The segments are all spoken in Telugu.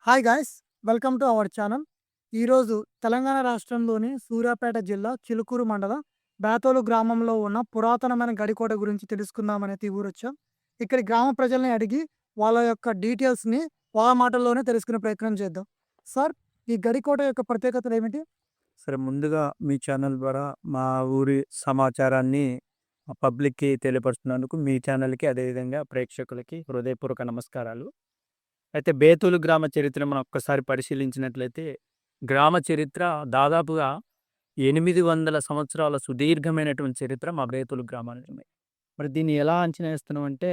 Hi guys, welcome to our channel. ఈరోజు తెలంగాణ రాష్ట్రంలోని సూర్యాపేట జిల్లా చిలుకూరు మండలం బేతోలు గ్రామంలో ఉన్న పురాతనమైన గడికోట గురించి తెలుసుకుందామనేది ఈ ఊరొచ్చాం. ఇక్కడి గ్రామ ప్రజల్ని అడిగి వాళ్ళ యొక్క డీటెయిల్స్ని వాళ్ళ మాటల్లోనే తెలుసుకునే ప్రయత్నం చేద్దాం. సార్, ఈ గడికోట యొక్క ప్రత్యేకతలు ఏమిటి? సరే, ముందుగా మీ ఛానల్ ద్వారా మా ఊరి సమాచారాన్ని పబ్లిక్‌కి తెలియపరుస్తున్నందుకు మీ ఛానల్‌కి, అదేవిధంగా ప్రేక్షకులకి హృదయపూర్వక నమస్కారాలు. అయితే బేతులు గ్రామ చరిత్ర మనం ఒక్కసారి పరిశీలించినట్లయితే, గ్రామ చరిత్ర దాదాపుగా 800 సంవత్సరాల సుదీర్ఘమైనటువంటి చరిత్ర మా బేతులు గ్రామానికి ఉంది. మరి దీన్ని ఎలా అంచనా ఏస్తున్నామంటే,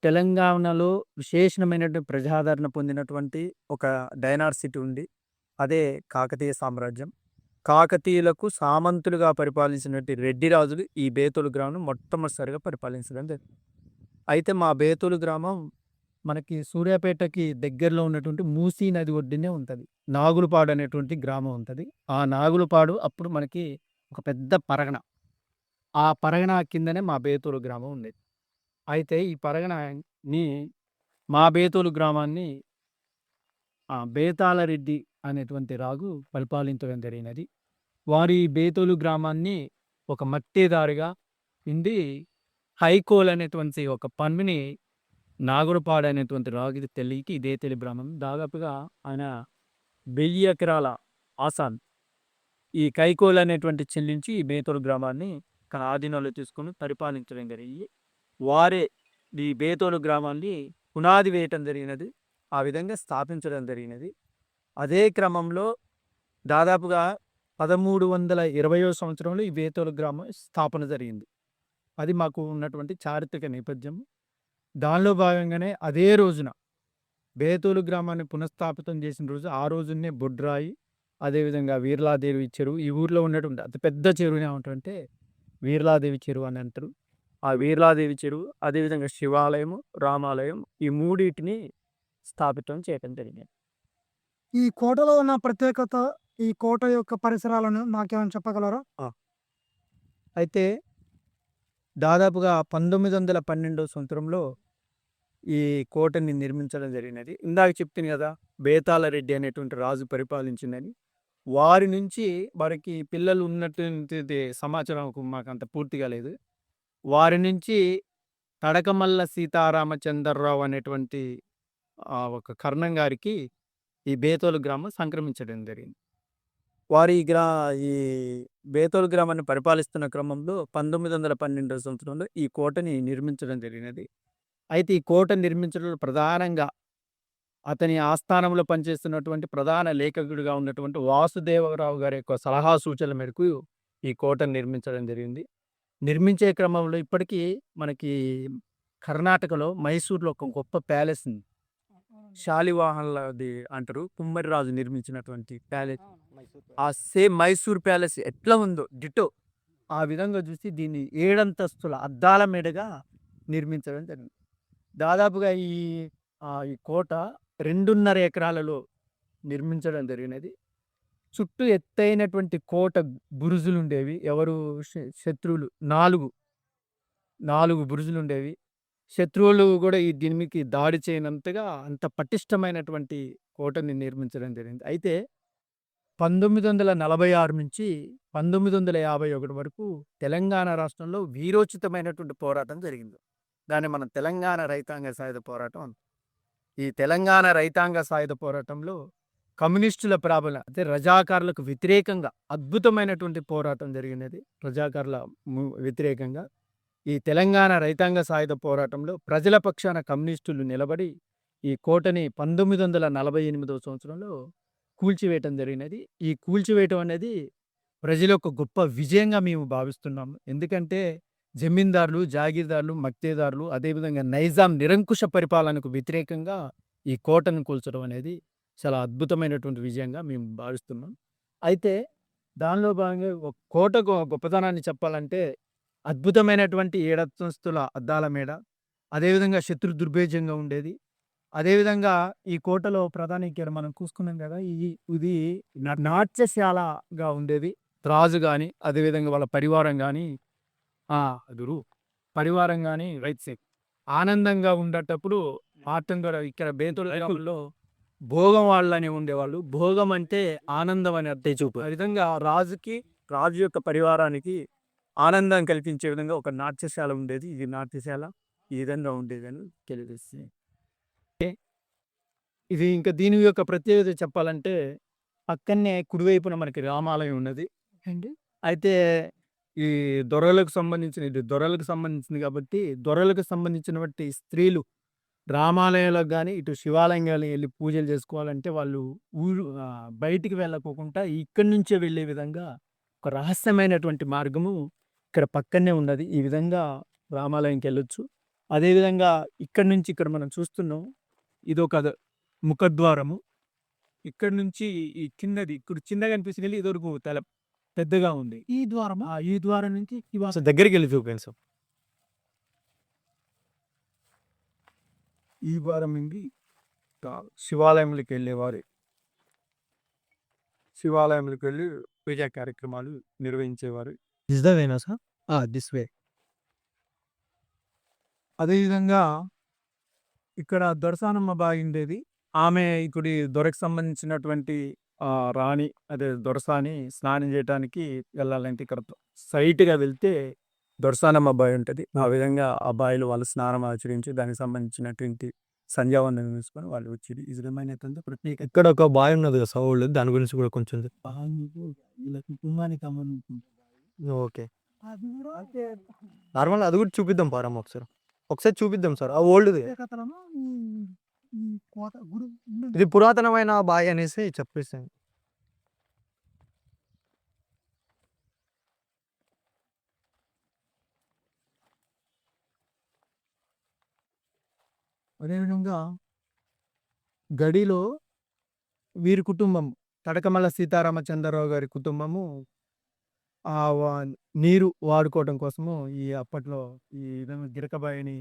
తెలంగాణలో విశేషమైనటువంటి ప్రజాదరణ పొందినటువంటి ఒక డైనాసిటీ ఉంది. అదే కాకతీయ సామ్రాజ్యం. కాకతీయులకు సామంతులుగా పరిపాలించినటువంటి రెడ్డి రాజులు ఈ బేతులు గ్రామం మొట్టమొదటిసారిగా పరిపాలించడం జరిగింది. అయితే మా బేతులు గ్రామం మనకి సూర్యాపేటకి దగ్గరలో ఉన్నటువంటి మూసీ నది ఒడ్డునే ఉంటది. నాగులపాడు అనేటువంటి గ్రామం ఉంటది. ఆ నాగులపాడు అప్పుడు మనకి ఒక పెద్ద పరగణ. ఆ పరగణ కిందనే మా బేతులు గ్రామం ఉండేది. అయితే ఈ పరగణని మా బేతులు గ్రామాన్ని బేతాళరెడ్డి అనేటువంటి రాజు పరిపాలించడం జరిగినది. వారి బేతులు గ్రామాన్ని ఒక మట్టేదారిగా ఉండి హైకోల్ అనేటువంటి ఒక పన్నుని నాగులపాడు అనేటువంటి రాజుకి తెలియకి ఇదే తెలి బ్రాహ్మణం దాదాపుగా ఆయన 1000 ఎకరాల ఆసాన్ ఈ కైకోల్ అనేటువంటి చెల్లించి ఈ బేతులు గ్రామాన్ని తన ఆధీనంలో తీసుకొని పరిపాలించడం జరిగింది. వారే ఈ బేతులు గ్రామాన్ని పునాది వేయటం జరిగినది. ఆ విధంగా స్థాపించడం జరిగినది. అదే క్రమంలో దాదాపుగా 1320వ సంవత్సరంలో ఈ బేతులు గ్రామం స్థాపన జరిగింది. అది మాకు ఉన్నటువంటి చారిత్రక నేపథ్యం. దానిలో భాగంగానే అదే రోజున బేతులు గ్రామాన్ని పునఃస్థాపితం చేసిన రోజు ఆ రోజునే బొడ్రాయి, అదేవిధంగా వీర్లాదేవి చెరువు, ఈ ఊర్లో ఉన్నటువంటి అతిపెద్ద చెరువు ఏమంటారంటే వీర్లాదేవి చెరువు అని అంటారు. ఆ వీర్లాదేవి చెరువు, అదేవిధంగా శివాలయము, రామాలయం, ఈ మూడిటిని స్థాపితం చేయడం జరిగింది. ఈ కోటలో ఉన్న ప్రత్యేకత, ఈ కోట యొక్క పరిసరాలను మాకేమైనా చెప్పగలరా? అయితే దాదాపుగా 1912 సంవత్సరంలో ఈ కోటని నిర్మించడం జరిగినది. ఇందాక చెప్తుంది కదా, బేతాళరెడ్డి అనేటువంటి రాజు పరిపాలించిందని. వారి నుంచి వారికి పిల్లలు ఉన్నటువంటి సమాచారం మాకంత పూర్తిగా లేదు. వారి నుంచి తడకమల్ల సీతారామచంద్రరావు అనేటువంటి ఒక కర్ణం గారికి ఈ బేతోలు గ్రామం సంక్రమించడం జరిగింది. వారు ఈ బేతోలు గ్రామాన్ని పరిపాలిస్తున్న క్రమంలో 1912 సంవత్సరంలో ఈ కోటని నిర్మించడం జరిగినది. అయితే ఈ కోట నిర్మించడంలో ప్రధానంగా అతని ఆస్థానంలో పనిచేస్తున్నటువంటి ప్రధాన లేఖకుడిగా ఉన్నటువంటి వాసుదేవరావు గారి యొక్క సలహా సూచనల మేరకు ఈ కోటను నిర్మించడం జరిగింది. నిర్మించే క్రమంలో ఇప్పటికీ మనకి కర్ణాటకలో మైసూర్‌లో ఒక గొప్ప ప్యాలెస్ ఉంది. శాలివాహనులది అంటారు. కుమ్మరిరాజు నిర్మించినటువంటి ప్యాలెస్. ఆ సేమ్ మైసూర్ ప్యాలెస్ ఎట్లా ఉందో డిటో ఆ విధంగా చూసి దీన్ని 7 అంతస్తుల అద్దాల మేడగా నిర్మించడం జరిగింది. దాదాపుగా ఈ కోట 2.5 ఎకరాలలో నిర్మించడం జరిగినది. చుట్టూ ఎత్తైనటువంటి కోట బురుజులుండేవి. ఎవరు శత్రువులు 4 బురుజులుండేవి. శత్రువులు కూడా దీని మీదకి దాడి చేయనంతగా అంత పటిష్టమైనటువంటి కోటని నిర్మించడం జరిగింది. అయితే 1946 నుంచి 1951 వరకు తెలంగాణ రాష్ట్రంలో వీరోచితమైనటువంటి పోరాటం జరిగింది. దాన్ని మనం తెలంగాణ రైతాంగ సాయుధ పోరాటం అంటాం. ఈ తెలంగాణ రైతాంగ సాయుధ పోరాటంలో కమ్యూనిస్టుల ప్రాబల్యం అంటే రజాకారులకు వ్యతిరేకంగా అద్భుతమైనటువంటి పోరాటం జరిగినది. రజాకారుల వ్యతిరేకంగా ఈ తెలంగాణ రైతాంగ సాయుధ పోరాటంలో ప్రజల పక్షాన కమ్యూనిస్టులు నిలబడి ఈ కోటని 1948వ సంవత్సరంలో కూల్చివేయటం జరిగినది. ఈ కూల్చివేయటం అనేది ప్రజల యొక్క గొప్ప విజయంగా మేము భావిస్తున్నాము. ఎందుకంటే జమీందారులు, జాగీర్దారులు, మక్తేదారులు, అదేవిధంగా నైజాం నిరంకుశ పరిపాలనకు వ్యతిరేకంగా ఈ కోటను కూల్చడం అనేది చాలా అద్భుతమైనటువంటి విజయంగా మేము భావిస్తున్నాం. అయితే దానిలో భాగంగా ఒక కోటకు గొప్పతనాన్ని చెప్పాలంటే అద్భుతమైనటువంటి 7 అంతస్తుల అద్దాల మేడ, అదేవిధంగా శత్రు దుర్భేద్యంగా ఉండేది. అదేవిధంగా ఈ కోటలో ప్రధాన ఇక్కడ మనం చూసుకున్నాం కదా, ఇది నాట్యశాలగా ఉండేది. రాజు గాని, అదేవిధంగా వాళ్ళ పరివారం గాని రైట్ సైడ్ ఆనందంగా ఉండేటప్పుడు ఆటం కూడా ఇక్కడ బేతుల గ్రామంలో భోగం వాళ్ళని ఉండేవాళ్ళు. భోగం అంటే ఆనందం అని అర్థం చూపు. ఆ విధంగా రాజు యొక్క పరివారానికి ఆనందం కల్పించే విధంగా ఒక నాట్యశాల ఉండేది. ఇది నాట్యశాల ఈ విధంగా ఉండేదని తెలియజేస్తుంది. ఇది ఇంకా దీని యొక్క ప్రత్యేకత చెప్పాలంటే పక్కనే కుడివైపున మనకి రామాలయం ఉన్నది. ఏంటి? అయితే ఈ ఇది దొరలకు సంబంధించింది కాబట్టి దొరలకు సంబంధించినటువంటి స్త్రీలు రామాలయాలకు గాని, ఇటు శివాలయం గాని ఎళ్లి పూజలు చేసుకోవాలంటే వాళ్ళు బయటికి వెళ్ళకోకుండా ఇక్కడి నుంచే వెళ్ళే విధంగా ఒక రహస్యమైనటువంటి మార్గము ఇక్కడ పక్కనే ఉన్నది. ఈ విధంగా రామాలయంకెళ్ళొచ్చు. అదేవిధంగా ఇక్కడి నుంచి ఇక్కడ మనం చూస్తున్నాం. ఇదొక ముఖద్వారము. ఇక్కడి నుంచి ఈ కిందది ఇప్పుడు చిన్నగా అనిపిస్తుంది. ఇదివరకు పెద్దగా ఉంది. ఈ ద్వారమా? ఈ ద్వారం నుంచి దగ్గరికెళ్ళి చూపించు. ఈ ద్వారం నుండి శివాలయంలోకి వెళ్ళేవారు. శివాలయంలోకి వెళ్ళి పూజా కార్యక్రమాలు నిర్వహించేవారు. దిస్ ద వేనా సార్? This way. అదేవిధంగా ఇక్కడ దొరసానమ్మ బావి ఉండేది. ఆమె ఇప్పుడు దొరకు సంబంధించినటువంటి రాణి అదే దొరసాని స్నానం చేయడానికి వెళ్ళాలంటే ఇక్కడ స్ట్రైట్‌గా వెళ్తే దొరసానమ్మ బావి ఉంటది. ఆ విధంగా ఆ బావిలో వాళ్ళు స్నానం ఆచరించి దానికి సంబంధించినటువంటి సంధ్యావందనం చేసుకొని వాళ్ళు వచ్చేది. ఈ విధమైనటువంటి ప్రత్యేక ఇక్కడ ఒక బావి ఉన్నది కదా సౌళ్ళు దాని గురించి కూడా కొంచెం వీళ్ళ కుటుంబానికి సంబంధించిన ఓకే. అది కూడా నార్మల్ అది కూడా చూపిద్దాం పారమ్మ ఒకసారి. ఒకసారి చూపిద్దాం సార్. ఆ ఓల్డ్‌ది. ప్రత్యేకతలను ఈ కోట గుడి ఉంది. ఇది పురాతనమైన బావి అనేసి చెప్పేసాను. అదేవిధంగా గడిలో వీరి కుటుంబం తడకమల్ల సీతారామచంద్రరావు గారి కుటుంబము నీరు వాడుకోవడం కోసము అప్పట్లో ఈ విధంగా గిరకబాయిని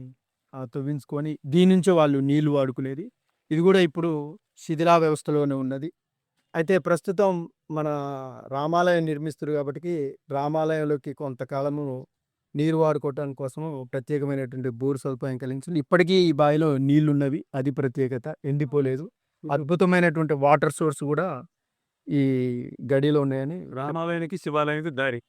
తవ్వించుకొని దీని నుంచే వాళ్ళు నీళ్లు వాడుకునేది. ఇది కూడా ఇప్పుడు శిథిలా వ్యవస్థలోనే ఉన్నది. అయితే ప్రస్తుతం మన రామాలయం నిర్మిస్తున్నారు కాబట్టి రామాలయంలోకి కొంతకాలము నీరు వాడుకోవటానికి కోసము ప్రత్యేకమైనటువంటి బోర్ సదుపాయం కలిగించింది. ఇప్పటికీ ఈ బావిలో నీళ్లున్నవి. అది ప్రత్యేకత. ఎండిపోలేదు. అద్భుతమైనటువంటి వాటర్ సోర్స్ కూడా ఈ గడిలో ఉన్నాయని రామాలయానికి శివాలయానికి దారి